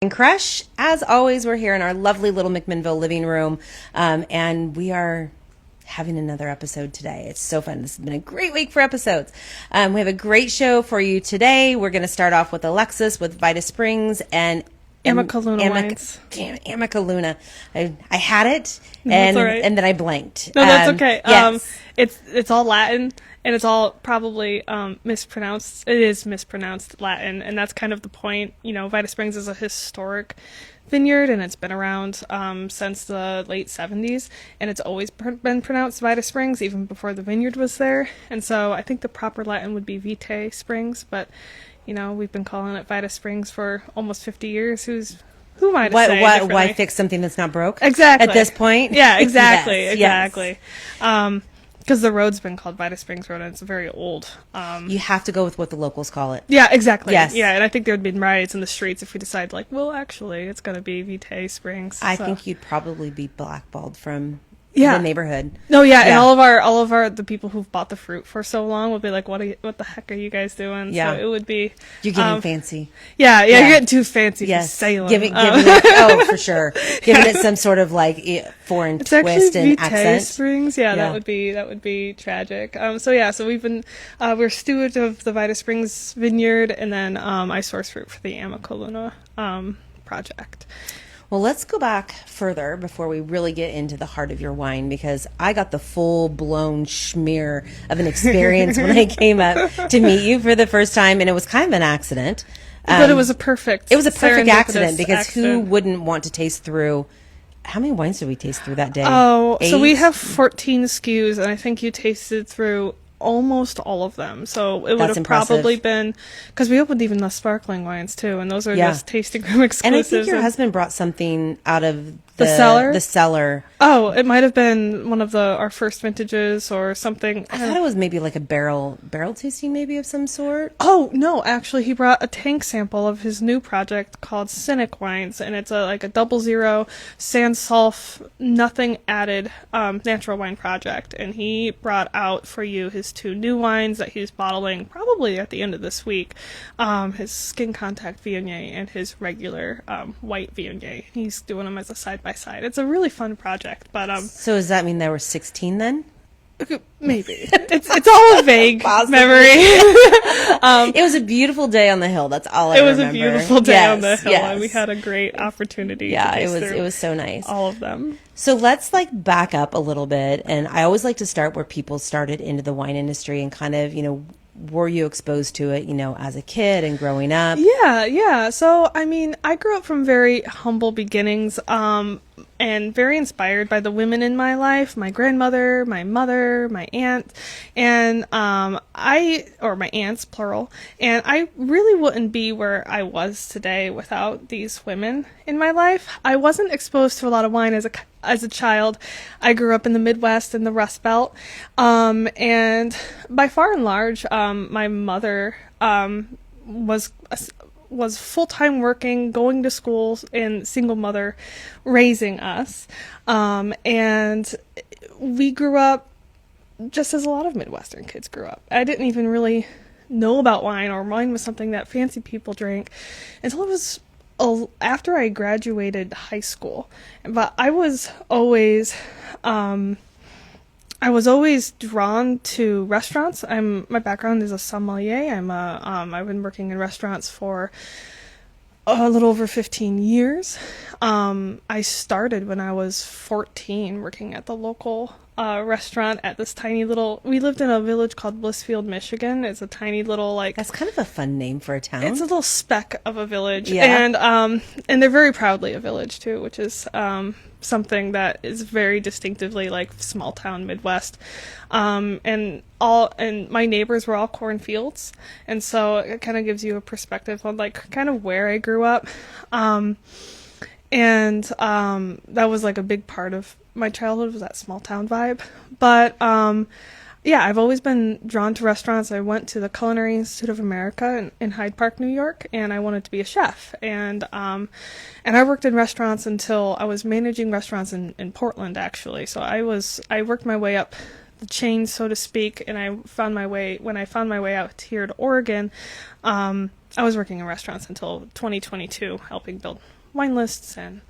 Crush. As always, we're here in our lovely little McMinnville living room, and we are having another episode today. It's so fun. This has been a great week for episodes. We have a great show for you today. We're going to start off with Alexis with Vita Springs and Amica Luna Wines. Damn it, Amica Luna. I had it, That's all right. and then I blanked. No, that's okay. Yes. It's all Latin, and it's all probably mispronounced. It is mispronounced Latin, and that's kind of the point. You know, Vita Springs is a historic vineyard, and it's been around since the late 70s, and it's always been pronounced Vita Springs, even before the vineyard was there. And so I think the proper Latin would be Vitae Springs, but you know, we've been calling it Vita Springs for almost 50 years. Who am I to say differently? Why fix something that's not broke? Exactly. At this point? Yeah, exactly. Yes, exactly. yes. Because the road's been called Vita Springs Road, and it's very old. You have to go with what the locals call it. Yeah, exactly. Yes. Yeah, and I think there would be riots in the streets if we decide, like, well, actually, it's going to be Vitae Springs. I think you'd probably be blackballed from the neighborhood. No, yeah, and all of our the people who've bought the fruit for so long will be like, what the heck are you guys doing? Yeah. So it would be You're getting fancy. Yeah, you're getting too fancy for Yes. Salem. Giving it, for sure. Giving it some sort of like foreign It's twist actually and Vitae accent. Springs. Yeah, that would be tragic. So we've been we're stewards of the Vita Springs vineyard, and then I source fruit for the Amica Luna project. Well, let's go back further before we really get into the heart of your wine, because I got the full-blown schmear of an experience when I came up to meet you for the first time, and it was kind of an accident. But it was a perfect accident, because accident. who wouldn't want to taste through? How many wines did we taste through that day? Oh, 8? so we have 14 SKUs, and I think you tasted through almost all of them. So it would have probably been, because we opened even the sparkling wines too, and those are just tasting room exclusives. And I think your husband brought something out of the cellar. The cellar. Oh, it might have been one of our first vintages or something. I thought it was maybe like a barrel tasting, maybe of some sort. Oh no, actually, he brought a tank sample of his new project called Cynic Wines, and it's like a 00 sans sulf, nothing added natural wine project. And he brought out for you his 2 new wines that he's bottling probably at the end of this week, his Skin Contact Viognier and his regular white Viognier. He's doing them as a side-by-side. It's a really fun project, but so does that mean there were 16 then? Maybe. It's all a vague memory. It was a beautiful day on the hill. That's all I remember. It was a beautiful day on the hill, yes. and we had a great opportunity. Yeah, to it was so nice. All of them. So let's back up a little bit, and I always like to start where people started into the wine industry and kind of, were you exposed to it, as a kid and growing up? Yeah. So, I mean, I grew up from very humble beginnings, and very inspired by the women in my life, my grandmother, my mother, my aunt, and my aunts, plural, and I really wouldn't be where I was today without these women in my life. I wasn't exposed to a lot of wine as a child. I grew up in the Midwest in the Rust Belt, and by far and large, my mother was full-time working, going to school, and single mother raising us. And we grew up just as a lot of Midwestern kids grew up. I didn't even really know about wine, or wine was something that fancy people drank until it was after I graduated high school. But I was always drawn to restaurants. My background is a sommelier. I've been working in restaurants for a little over 15 years. I started when I was 14 working at the local restaurant at this tiny little, we lived in a village called Blissfield, Michigan. It's a tiny little That's kind of a fun name for a town. It's a little speck of a village. Yeah. And they're very proudly a village too, which is something that is very distinctively small town Midwest. And my neighbors were all cornfields, and so it kind of gives you a perspective on kind of where I grew up. And that was a big part of my childhood, was that small town vibe. But I've always been drawn to restaurants. I went to the Culinary Institute of America in Hyde Park, New York, and I wanted to be a chef. And I worked in restaurants until I was managing restaurants in Portland, actually. So I worked my way up the chain, so to speak, and when I found my way out here to Oregon, I was working in restaurants until 2022, helping build wine lists and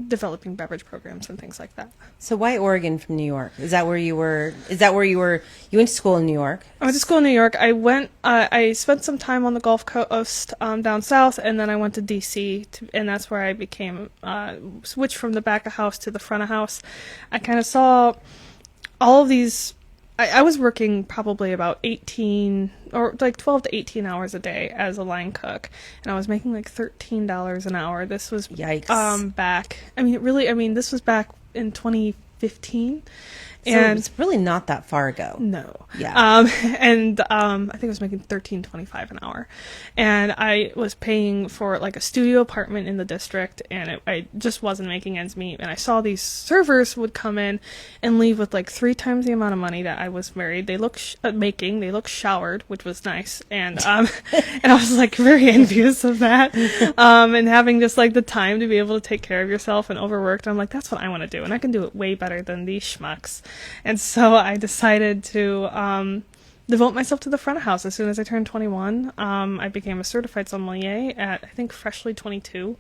developing beverage programs and things like that. So why Oregon from New York? Is that where you were? You went to school in New York? I went to school in New York. I spent some time on the Gulf Coast down south, and then I went to DC, and that's where I became, switched from the back of house to the front of house. I kind of saw all of these. I was working probably about 18 or like 12 to 18 hours a day as a line cook, and I was making like $13 an hour. This was Yikes. Back. This was back in 2015. So And it's really not that far ago. no. Yeah. I think I was making $13.25 an hour, and I was paying for like a studio apartment in the district, and I just wasn't making ends meet. And I saw these servers would come in and leave with like 3 times the amount of money that I was married. They look they look showered, which was nice, and and I was like very envious of that, and having just like the time to be able to take care of yourself and overworked. I'm like, that's what I want to do, and I can do it way better than these schmucks. And so I decided to devote myself to the front of house as soon as I turned 21. I became a certified sommelier at, I think, freshly 22.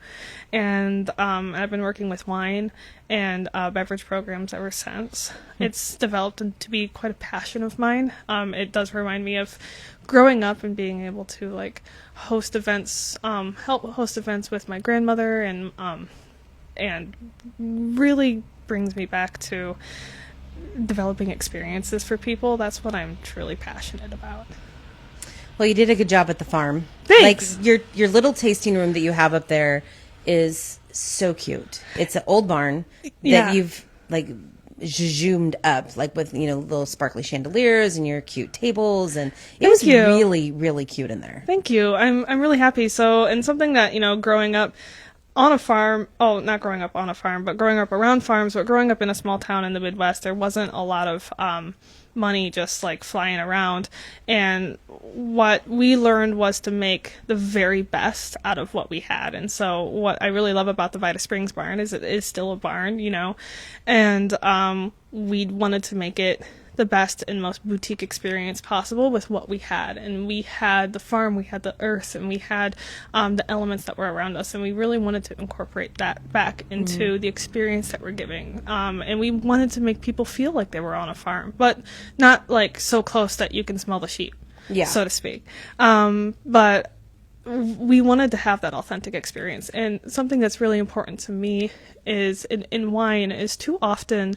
And I've been working with wine and beverage programs ever since. It's developed to be quite a passion of mine. It does remind me of growing up and being able to like host events, help host events with my grandmother, and really brings me back to developing experiences for people. That's what I'm truly passionate about. Well, you did a good job at the farm. Thanks. Like your little tasting room that you have up there is so cute. It's an old barn that you've like zoomed up, like with little sparkly chandeliers and your cute tables, and it was really, really cute in there. Thank you. I'm really happy. So, and something that growing up on a farm, not growing up on a farm, but growing up around farms, but growing up in a small town in the Midwest, there wasn't a lot of money just like flying around. And what we learned was to make the very best out of what we had. And so what I really love about the Vita Springs barn is it is still a barn, and we wanted to make it the best and most boutique experience possible with what we had. And we had the farm, we had the earth, and we had the elements that were around us, and we really wanted to incorporate that back into the experience that we're giving. And we wanted to make people feel like they were on a farm, but not like so close that you can smell the sheep, so to speak. But we wanted to have that authentic experience. And something that's really important to me is in wine is too often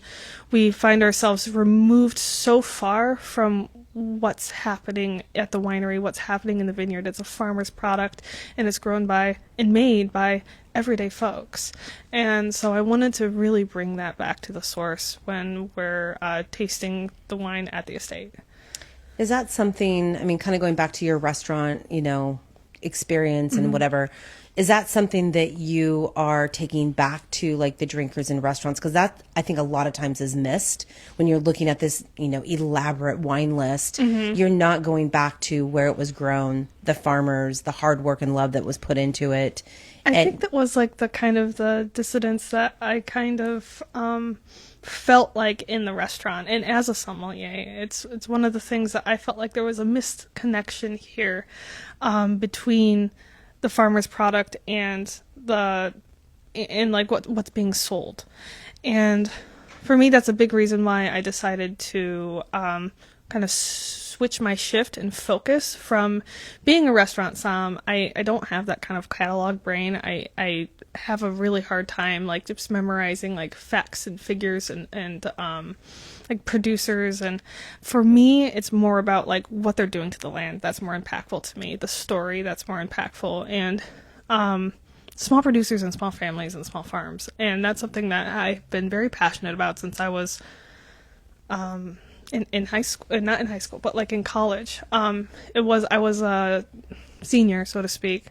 we find ourselves removed so far from what's happening at the winery, what's happening in the vineyard. It's a farmer's product, and it's grown by and made by everyday folks. And so I wanted to really bring that back to the source when we're tasting the wine at the estate. Is that something, kind of going back to your restaurant, experience and whatever, is that something that you are taking back to like the drinkers in restaurants? Because that, I think, a lot of times is missed when you're looking at this elaborate wine list. You're not going back to where it was grown, the farmers, the hard work and love that was put into it. I think that was like the kind of the dissidence that I kind of felt like in the restaurant. And as a sommelier, it's one of the things that I felt like there was a missed connection here between the farmer's product and like what's being sold. And for me, that's a big reason why I decided to kind of switch my shift and focus from being a restaurant somm. I don't have that kind of catalog brain. I have a really hard time like just memorizing like facts and figures and like producers. And for me, it's more about like what they're doing to the land. That's more impactful to me. The story, that's more impactful. And small producers and small families and small farms. And that's something that I've been very passionate about since I was in high school, not in high school, but like in college. I was a senior, so to speak,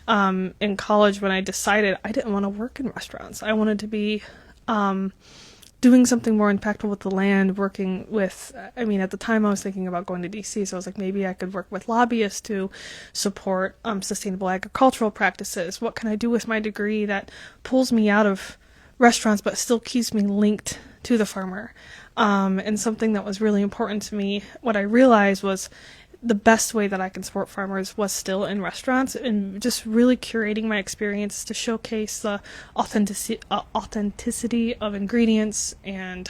in college when I decided I didn't want to work in restaurants. I wanted to be doing something more impactful with the land, working with, at the time I was thinking about going to DC, so I was like, maybe I could work with lobbyists to support sustainable agricultural practices. What can I do with my degree that pulls me out of restaurants but still keeps me linked to the farmer? And something that was really important to me, what I realized was the best way that I can support farmers was still in restaurants, and just really curating my experience to showcase the authenticity of ingredients and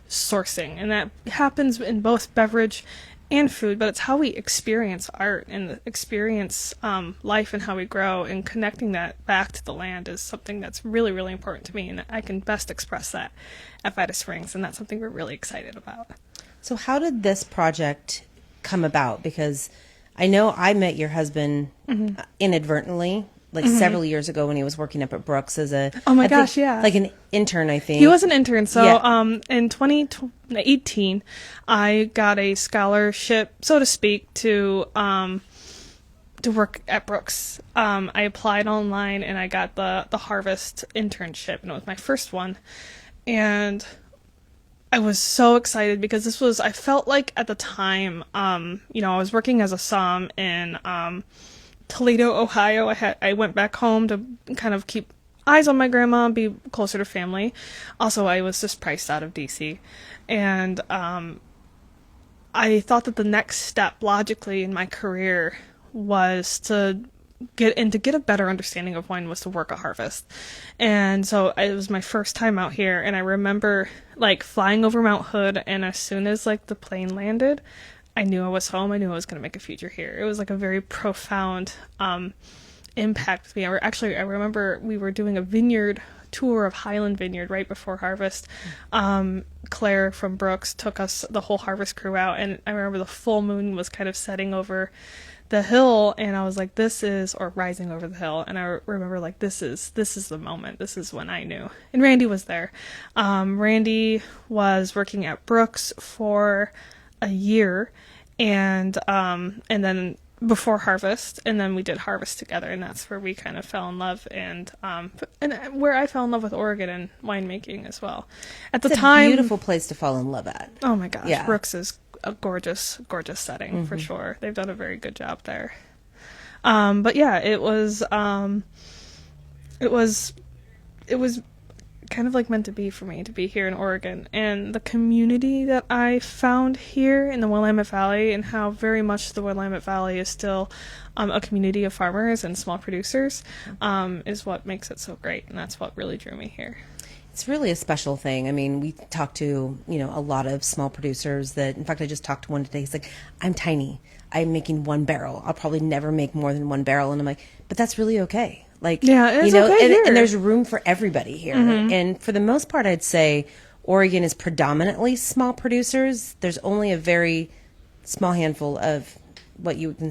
sourcing. And that happens in both beverage and food, but it's how we experience art and experience life and how we grow, and connecting that back to the land is something that's really, really important to me, and I can best express that at Vita Springs, and that's something we're really excited about. So how did this project come about? Because I know I met your husband inadvertently, like several years ago when he was working up at Brooks as a like an intern, I think. He was an intern. So in 2018, I got a scholarship, so to speak, to work at Brooks. I applied online and I got the Harvest internship, and it was my first one. And I was so excited because I felt like at the time, I was working as a somm in Toledo, Ohio. I went back home to kind of keep eyes on my grandma, be closer to family. Also, I was just priced out of DC. And I thought that the next step logically in my career was to get a better understanding of wine was to work at Harvest. And so it was my first time out here, and I remember like flying over Mount Hood, and as soon as like the plane landed, I knew I was home. I knew I was going to make a future here. It was like a very profound impact with me. I remember we were doing a vineyard tour of Highland Vineyard right before Harvest. Claire from Brooks took us, the whole Harvest crew, out, and I remember the full moon was kind of setting over the hill, and I was like, or rising over the hill, and I remember like, this is the moment. This is when I knew. And Randy was there. Randy was working at Brooks for a year, and then before Harvest, and then we did Harvest together, and that's where we kind of fell in love, and where I fell in love with Oregon and winemaking as well. At the time, beautiful place to fall in love at. Oh my gosh, yeah. Brooks is a gorgeous setting for sure. They've done a very good job there. But yeah, it was kind of like meant to be for me to be here in Oregon, and the community that I found here in the Willamette Valley, and how very much the Willamette Valley is still a community of farmers and small producers, is what makes it so great, and that's what really drew me here. It's really a special thing. I mean, we talk to, a lot of small producers that, in fact, I just talked to one today. He's like, I'm tiny. I'm making 1 barrel. I'll probably never make more than 1 barrel. And I'm like, but that's really okay. Like, yeah, it's okay here. And there's room for everybody here. And for the most part, I'd say Oregon is predominantly small producers. There's only a very small handful of what you can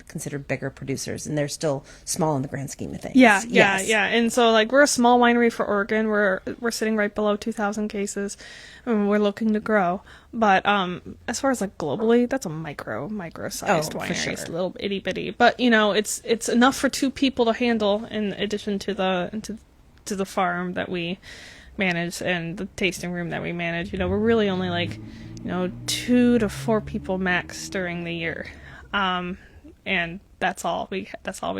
consider bigger producers, and they're still small in the grand scheme of things. Yeah. And so like, we're a small winery for Oregon. We're sitting right below 2,000 cases, and we're looking to grow. But as far as like globally, that's a micro-sized winery. For sure. It's a little itty bitty, but it's enough for 2 people to handle, in addition to the farm that we manage and the tasting room that we manage. We're really only like 2 to 4 people max during the year. And that's all we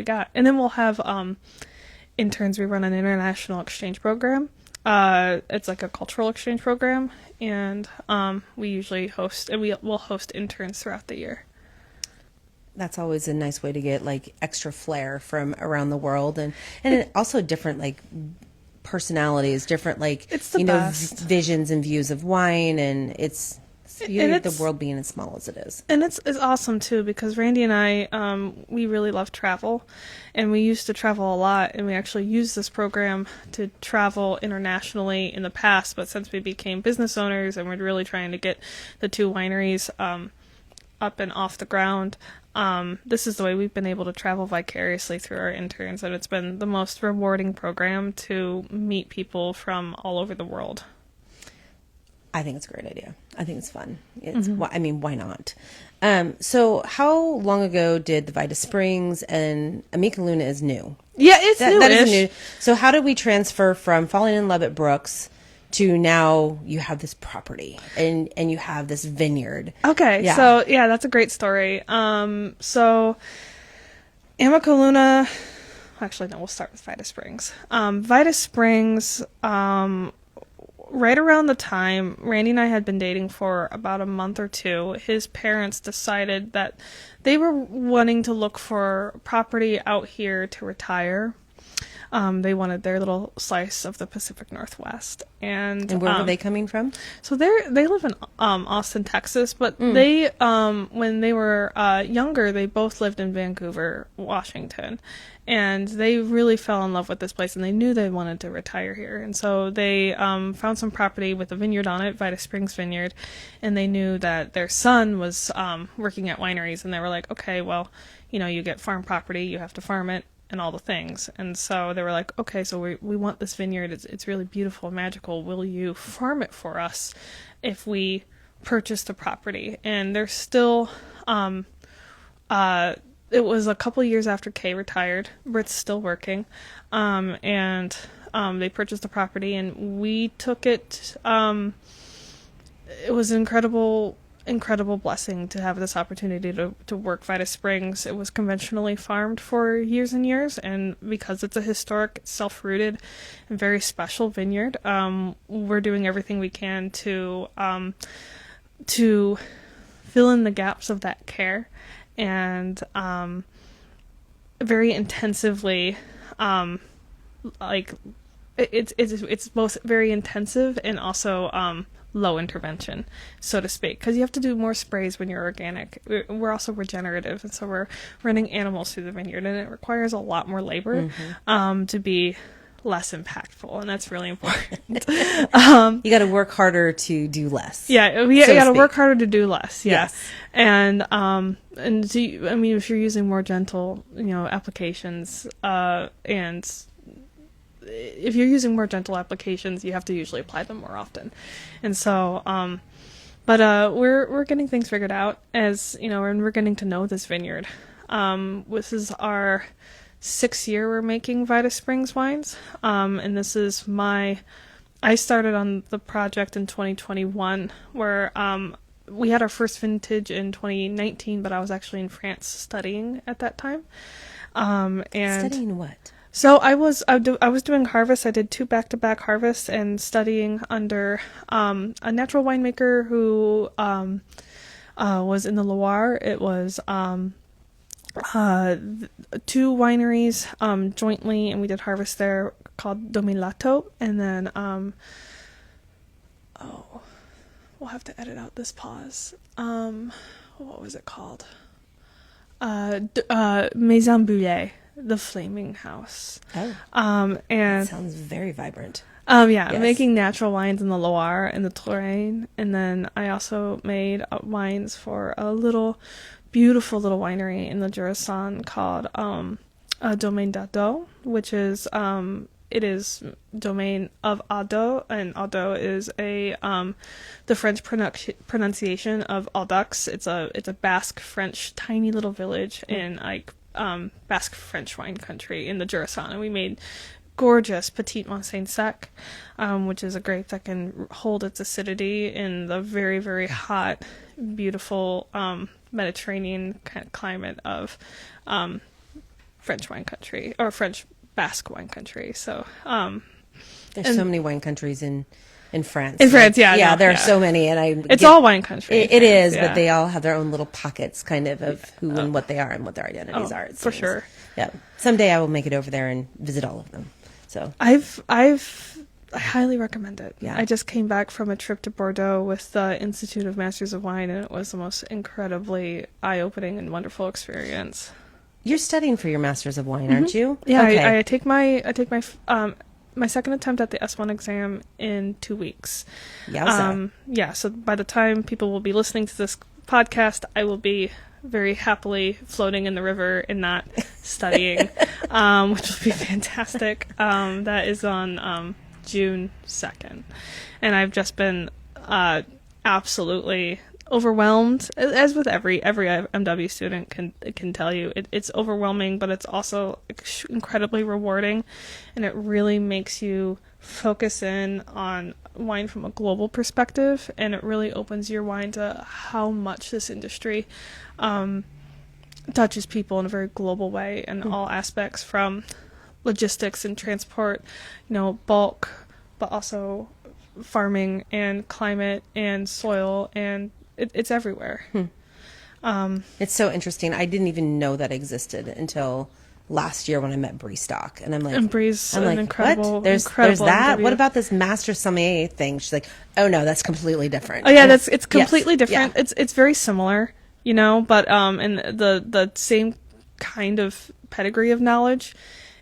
got. And then we'll have interns. We run an international exchange program. It's like a cultural exchange program, and we usually we'll host interns throughout the year. That's always a nice way to get like extra flair from around the world, and also different like personalities, different like it's the best. Visions and views of wine, and it's the world being as small as it is. And it's awesome too, because Randy and I, we really love travel, and we used to travel a lot, and we actually used this program to travel internationally in the past, but since we became business owners and we're really trying to get the 2 wineries up and off the ground, this is the way we've been able to travel vicariously through our interns, and it's been the most rewarding program to meet people from all over the world. I think it's a great idea. I think it's fun. Why not? So how long ago did the Vita Springs, and Amica Luna is new? Yeah, it's new. That is new. So how did we transfer from falling in love at Brooks to now you have this property and you have this vineyard? Okay. Yeah. So yeah, that's a great story. So Amica Luna, actually no, we'll start with Vita Springs. Vita Springs, right around the time Randy and I had been dating for about a month or two, his parents decided that they were wanting to look for property out here to retire. They wanted their little slice of the Pacific Northwest. And where were they coming from? So they live in Austin, Texas, but they when they were younger, they both lived in Vancouver, Washington, and they really fell in love with this place, and they knew they wanted to retire here, and so they found some property with a vineyard on it, Vita Springs Vineyard, and they knew that their son was working at wineries, and they were like, okay, well, you get farm property, you have to farm it, and all the things. And so they were like, okay, so we want this vineyard. It's really beautiful and magical. Will you farm it for us if we purchase the property? And they're still, it was a couple years after Kay retired. Britt's still working. And they purchased the property, and we took it. It was an incredible blessing to have this opportunity to work Vita Springs. It was conventionally farmed for years and years, and because it's a historic, self-rooted, and very special vineyard, we're doing everything we can to fill in the gaps of that care, and very intensively, it's both very intensive and also low intervention, so to speak, because you have to do more sprays when you're organic. We're also regenerative, and so we're running animals through the vineyard, and it requires a lot more labor to be less impactful, and that's really important. You got to work harder to do less. Yeah, you got to work harder to do less. Yeah. Yes. And if you're using more gentle, applications, and if you're using more gentle applications, you have to usually apply them more often. And so, but we're getting things figured out as, and we're getting to know this vineyard. This is our 6th year we're making Vita Springs wines. And this is I started on the project in 2021 where, we had our first vintage in 2019, but I was actually in France studying at that time. And studying what? So I was doing harvests. I did 2 back-to-back harvests and studying under a natural winemaker who was in the Loire. It was 2 wineries jointly, and we did harvest there called Domaine Lato. And then we'll have to edit out this pause. What was it called? Maison Boulet. The Flaming House. Oh. And that sounds very vibrant. Yes. Making natural wines in the Loire and the Touraine. And then I also made wines for a beautiful little winery in the Jurassien called Domaine d'Ado, which is it is domain of Ado, and Ado is the French pronunciation of Audux. It's a Basque French tiny little village in Basque French wine country in the Jurassien, and we made gorgeous Petit Montseny Sec, which is a grape that can hold its acidity in the very, very hot, beautiful Mediterranean kind of climate of French wine country, or French Basque wine country. So there's so many wine countries in France. In France, yeah. Yeah, there are so many, and it's all wine country. It is, but they all have their own little pockets, kind of who and what they are and what their identities are. For sure. Yeah. Someday I will make it over there and visit all of them. So I highly recommend it. Yeah. I just came back from a trip to Bordeaux with the Institute of Masters of Wine, and it was the most incredibly eye-opening and wonderful experience. You're studying for your Masters of Wine, aren't you? Yeah, okay. I take my second attempt at the S1 exam in 2 weeks. Yowza. So by the time people will be listening to this podcast, I will be very happily floating in the river and not studying, which will be fantastic. That is on June 2nd. And I've just been absolutely overwhelmed, as with every MW student can tell you. It's overwhelming, but it's also incredibly rewarding, and it really makes you focus in on wine from a global perspective, and it really opens your mind to how much this industry touches people in a very global way in all aspects, from logistics and transport, bulk, but also farming and climate and soil, and it's everywhere. It's so interesting. I didn't even know that existed until last year when I met Bree Stock, and I'm like, And Bree's an incredible, what? There's incredible that. MW. What about this master sommelier thing? She's like, oh no, that's completely different. Oh yeah, And it's completely different. Yeah. It's very similar, but and the same kind of pedigree of knowledge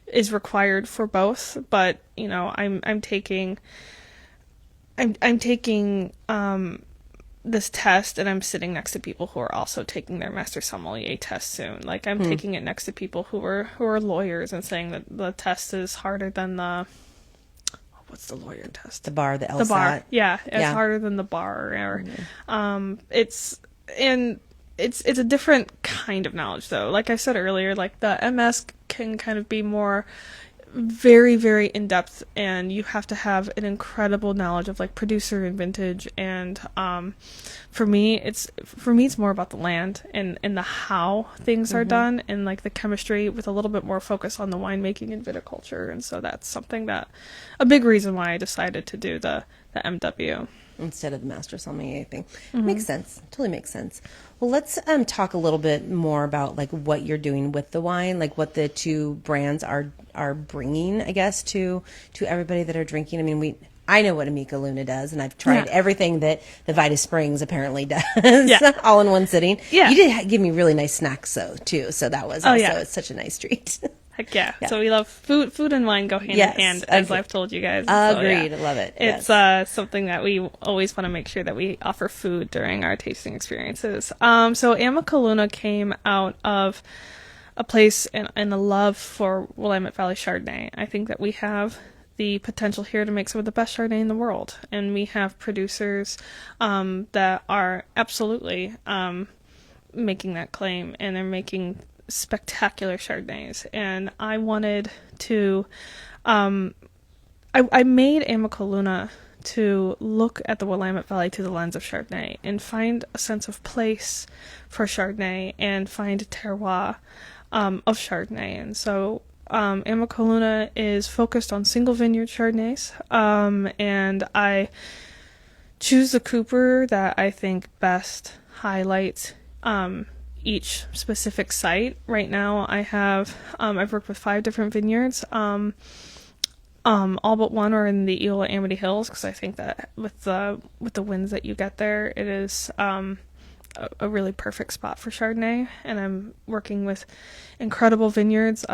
is required for both. But I'm taking this test, and I'm sitting next to people who are also taking their master sommelier test soon. Like I'm taking it next to people who are lawyers and saying that the test is harder than what's the lawyer test? The bar, the LSAT. The bar, yeah, it's Yeah. harder than the bar. It's a different kind of knowledge though. Like I said earlier, like the MS can kind of be more very, very in depth, and you have to have an incredible knowledge of like producer and vintage. And for me it's more about the land and the how things are done, and like the chemistry with a little bit more focus on the winemaking and viticulture. And so that's something that a big reason why I decided to do the MW instead of the master sommelier thing. Makes sense. Totally makes sense. Well, let's talk a little bit more about like what you're doing with the wine, like what the two brands are bringing, I guess, to everybody that are drinking. I mean, I know what Amica Luna does, and I've tried everything that the Vita Springs apparently does, all in one sitting. Yeah. You did give me really nice snacks though too, so that was it's such a nice treat. Heck yeah. So we love food and wine go hand in hand, as I've told you guys. Agreed. So, I love it. It's something that we always want to make sure that we offer food during our tasting experiences. So Amica Luna came out of a place and a love for Willamette Valley Chardonnay. I think that we have the potential here to make some of the best Chardonnay in the world, and we have producers that are absolutely making that claim, and they're making spectacular Chardonnays. And I wanted to I made Amica Luna to look at the Willamette Valley through the lens of Chardonnay and find a sense of place for Chardonnay and find a terroir of Chardonnay. And so Amica Luna is focused on single vineyard Chardonnays, and I choose the Cooper that I think best highlights each specific site. Right now I have I've worked with 5 different vineyards. All but one are in the Eola Amity Hills, because I think that with the winds that you get there, it is a really perfect spot for Chardonnay. And I'm working with incredible vineyards,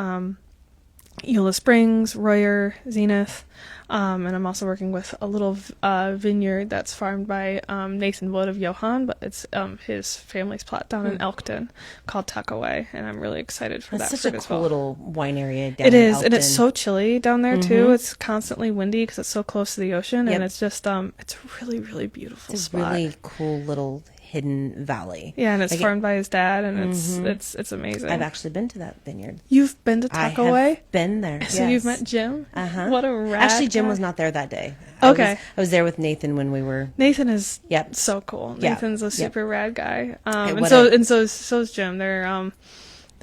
Eola Springs, Royer, Zenith, and I'm also working with a little vineyard that's farmed by Nathan Wood of Johann, but it's his family's plot down in Elkton called Tuckaway, and I'm really excited for That's that such fruit a as cool well. little wine area down It in is, Elkton. and it's so chilly down there too. It's constantly windy because it's so close to the ocean, Yep. and it's just it's a really, really beautiful It's a spot. really cool little hidden valley. Yeah, and it's Like farmed by his dad, and it's amazing. I've actually been to that vineyard. You've been to I Tuckaway? have been there. So yes. you've met Jim? Uh-huh. What a rad Actually, Jim guy. was not there that day. Okay. I was there with Nathan when we were. Nathan is Yep. so cool. Yeah. Nathan's a super rad guy. And what so a- so is Jim. They're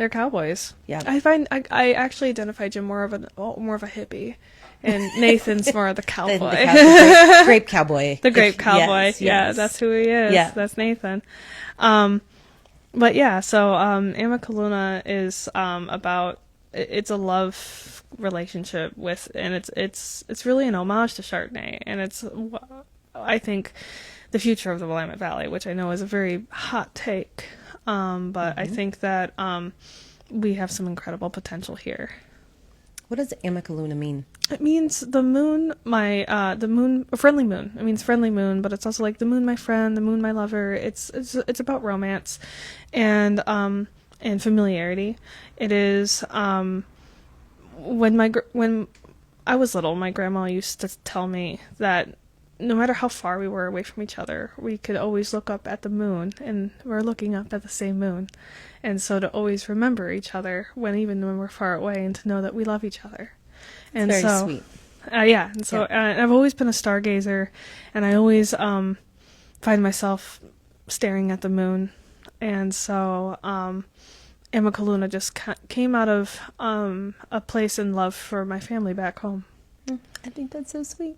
cowboys. Yeah. I actually identify Jim more of a hippie, and Nathan's more of the cowboy. The grape cowboy. The grape cowboy. Yes, Yeah, yes. that's who he is. Yeah. That's Nathan. But yeah, so Amica Luna is about, it's a love relationship with, and it's really an homage to Chardonnay, and it's, I think, the future of the Willamette Valley, which I know is a very hot take, but I think that we have some incredible potential here. What does Amica Luna mean? It means the moon, a friendly moon. It means friendly moon, but it's also like the moon, my friend, the moon, my lover. It's about romance, and familiarity. It is when I was little, my grandma used to tell me that no matter how far we were away from each other, we could always look up at the moon, and we're looking up at the same moon. And so to always remember each other even when we're far away, and to know that we love each other. And Very so, sweet. yeah. And so I've always been a stargazer, and I always find myself staring at the moon. And so Amica Luna just came out of a place in love for my family back home. I think that's so sweet.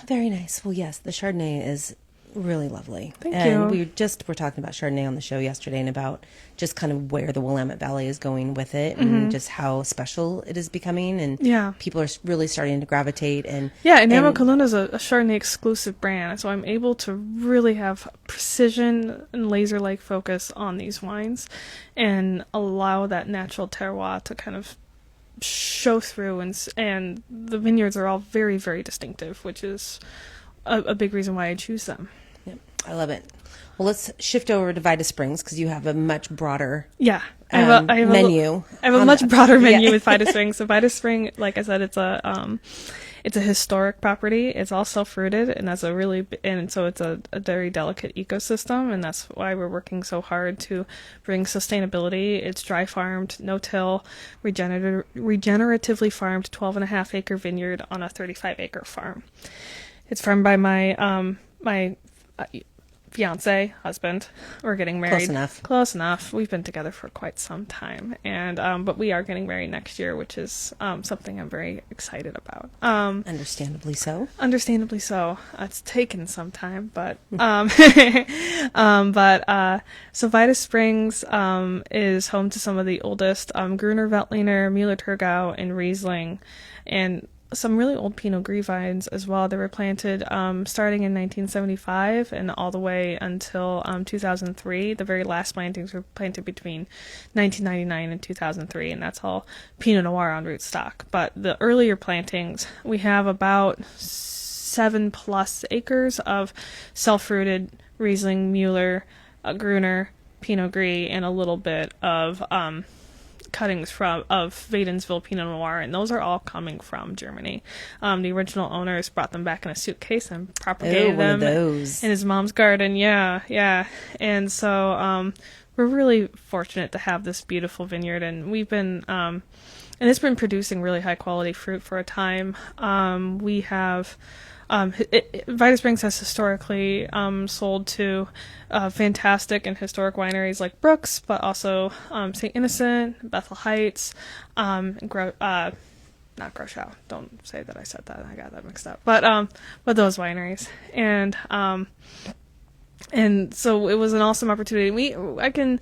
Very nice. Well, yes, the Chardonnay is really lovely. Thank and you. were talking about Chardonnay on the show yesterday and about just kind of where the Willamette Valley is going with it Mm-hmm. and just how special it is becoming. And Yeah. people are really starting to gravitate. And Yeah, and Amica Luna is a Chardonnay exclusive brand, so I'm able to really have precision and laser-like focus on these wines and allow that natural terroir to kind of show through, and the vineyards are all very, very distinctive, which is a big reason why I choose them. Yep, I love it. Well, let's shift over to Vita Springs because you have a much broader Yeah, I have a menu. I have a on much that. broader menu Yeah. with Vita Springs. So Vita Spring, like I said, it's a historic property. It's all self-rooted, and that's so it's a very delicate ecosystem, and that's why we're working so hard to bring sustainability. It's dry farmed, no-till, regeneratively farmed 12.5-acre vineyard on a 35-acre farm. It's farmed by my fiance, husband. We're getting married. Close enough. We've been together for quite some time, and but we are getting married next year, which is something I'm very excited about. Understandably so. Understandably so. It's taken some time, but so Vita Springs is home to some of the oldest Gruner Veltliner, Müller-Thurgau, and Riesling, and some really old Pinot Gris vines as well. They were planted starting in 1975 and all the way until 2003. The very last plantings were planted between 1999 and 2003, and that's all Pinot Noir on rootstock. But the earlier plantings, we have about 7+ acres of self-rooted Riesling, Müller, Gruner, Pinot Gris, and a little bit of cuttings of Wädenswil Pinot Noir, and those are all coming from Germany. The original owners brought them back in a suitcase and propagated them in his mom's garden. Yeah. And so we're really fortunate to have this beautiful vineyard, and we've been and it's been producing really high quality fruit for a time. We have Vita Springs has historically sold to fantastic and historic wineries like Brooks, but also St. Innocent, Bethel Heights, not Groschau. Don't say that I said that. I got that mixed up. But those wineries, and so it was an awesome opportunity. I can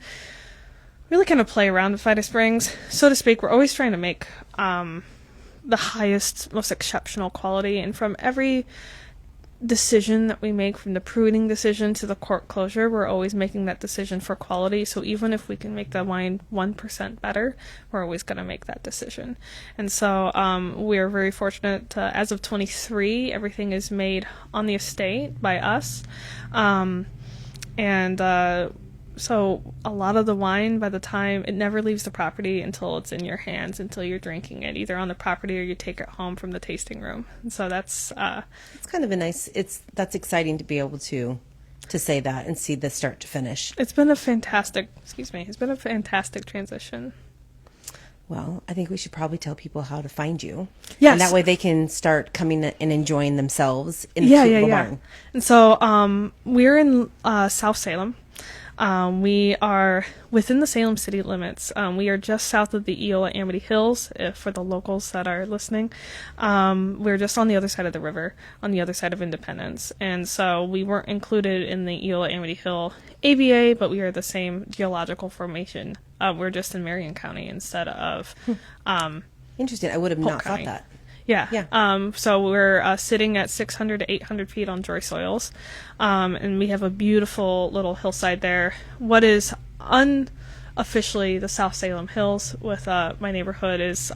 really kind of play around with Vita Springs, so to speak. We're always trying to make the highest, most exceptional quality, and from every decision that we make, from the pruning decision to the cork closure, we're always making that decision for quality. So even if we can make the wine 1% better, we're always going to make that decision. And so we're very fortunate to, as of 23, everything is made on the estate by us, so a lot of the wine, by the time, it never leaves the property until it's in your hands, until you're drinking it, either on the property or you take it home from the tasting room. And so that's it's kind of that's exciting to be able to say that and see the start to finish. It's been a fantastic transition. Well, I think we should probably tell people how to find you. Yes. And that way they can start coming and enjoying themselves in the cute little barn. And so we're in South Salem. We are within the Salem city limits. We are just south of the Eola Amity Hills, for the locals that are listening. We're just on the other side of the river, on the other side of Independence. And so we weren't included in the Eola Amity Hill AVA, but we are the same geological formation. We're just in Marion County instead of Interesting. I would have not County. thought that. Yeah. So we're sitting at 600 to 800 feet on joy soils, and we have a beautiful little hillside there. What is unofficially the South Salem Hills with my neighborhood is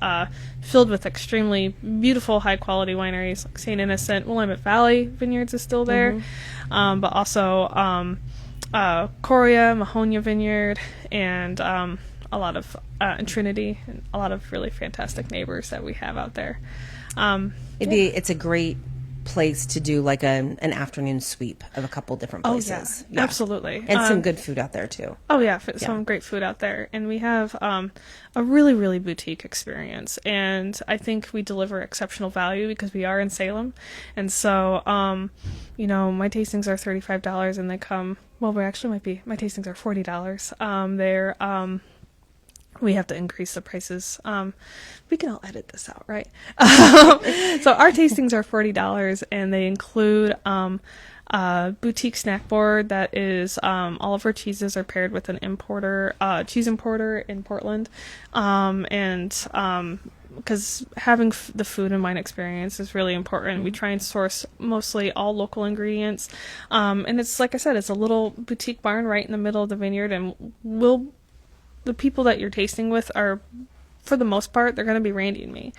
filled with extremely beautiful, high-quality wineries like St. Innocent. Willamette Valley Vineyards is still there, but also Coria, Mahonia Vineyard, and a lot of Trinity, and a lot of really fantastic neighbors that we have out there. It's a great place to do like an afternoon sweep of a couple different places. Yeah. Absolutely. And some good food out there too. Oh yeah, some great food out there. And we have a really, really boutique experience. And I think we deliver exceptional value because we are in Salem. And so, my tastings are $35 and they come, my tastings are $40. They're we have to increase the prices. We can all edit this out, right? So our tastings are $40, and they include a boutique snack board that is all of our cheeses are paired with an importer, cheese importer in Portland, because having the food and wine experience is really important. We try and source mostly all local ingredients, and it's like I said, it's a little boutique barn right in the middle of the vineyard, and the people that you're tasting with are, for the most part, they're going to be Randy and me,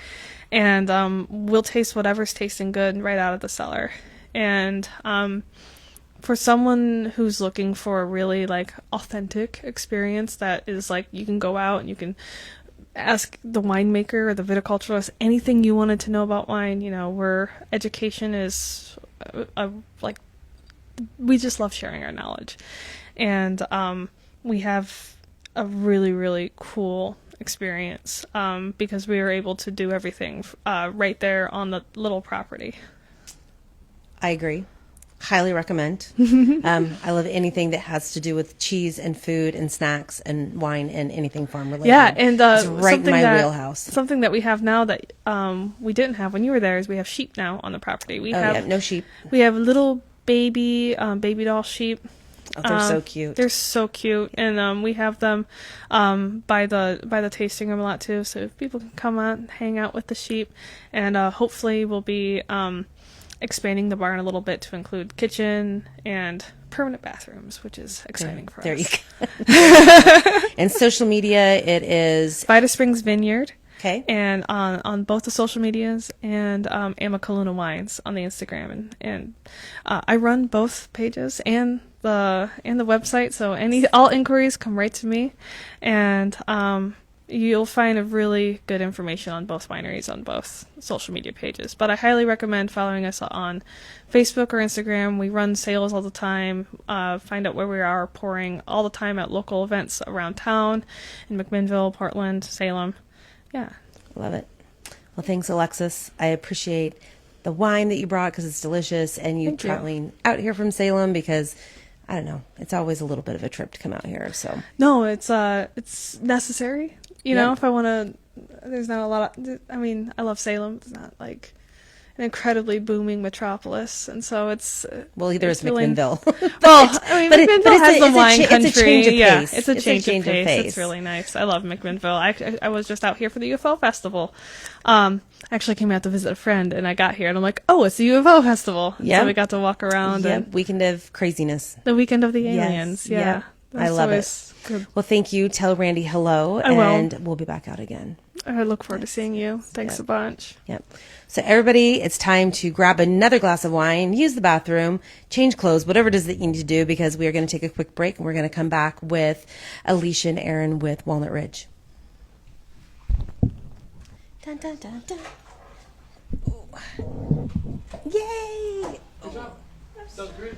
and we'll taste whatever's tasting good right out of the cellar. And for someone who's looking for a really like authentic experience that is like you can go out and you can ask the winemaker or the viticulturist anything you wanted to know about wine, you know, where education is like we just love sharing our knowledge. And we have a really, really cool experience because we were able to do everything right there on the little property. I agree. Highly recommend. I love anything that has to do with cheese and food and snacks and wine and anything farm related. Yeah, and it's right in my wheelhouse. Something that we have now that we didn't have when you were there is we have sheep now on the property. We have no sheep. We have little baby doll sheep. Oh, they're so cute. They're so cute, and we have them by the tasting room a lot too. So if people can come out and hang out with the sheep, and hopefully we'll be expanding the barn a little bit to include kitchen and permanent bathrooms, which is exciting for us. There you go. And social media, it is Vita Springs Vineyard. Okay. And on both the social medias, and Amica Luna Wines on the Instagram, and I run both pages and the website. So all inquiries come right to me, and you'll find a really good information on both wineries on both social media pages. But I highly recommend following us on Facebook or Instagram. We run sales all the time. Find out where we are pouring all the time at local events around town in McMinnville, Portland, Salem. Yeah. Love it. Well, thanks, Alexis. I appreciate the wine that you brought because it's delicious, and you traveling out here from Salem because, I don't know, it's always a little bit of a trip to come out here. So no, it's necessary. You know, if I want to, there's not a lot of, I mean, I love Salem. It's not like an incredibly booming metropolis, and so it's well, there's McMinnville. Well, I mean, McMinnville has the wine country. It's a change of pace. It's a change of pace. It's really nice. I love McMinnville. I was just out here for the UFO festival. I actually came out to visit a friend, and I got here, and I'm like, oh, it's the UFO festival. Yeah, so we got to walk around. Yeah, weekend of craziness. The weekend of the aliens. Yes. Yeah. I love it. Good. Well, thank you. Tell Randy hello, and we'll be back out again. I look forward to seeing you. Thanks a bunch. Yep. So everybody, it's time to grab another glass of wine, use the bathroom, change clothes, whatever it is that you need to do, because we are going to take a quick break, and we're going to come back with Alicia and Aaron with Walnut Ridge. Dun, dun, dun, dun. Ooh. Yay! Good job. Sounds great.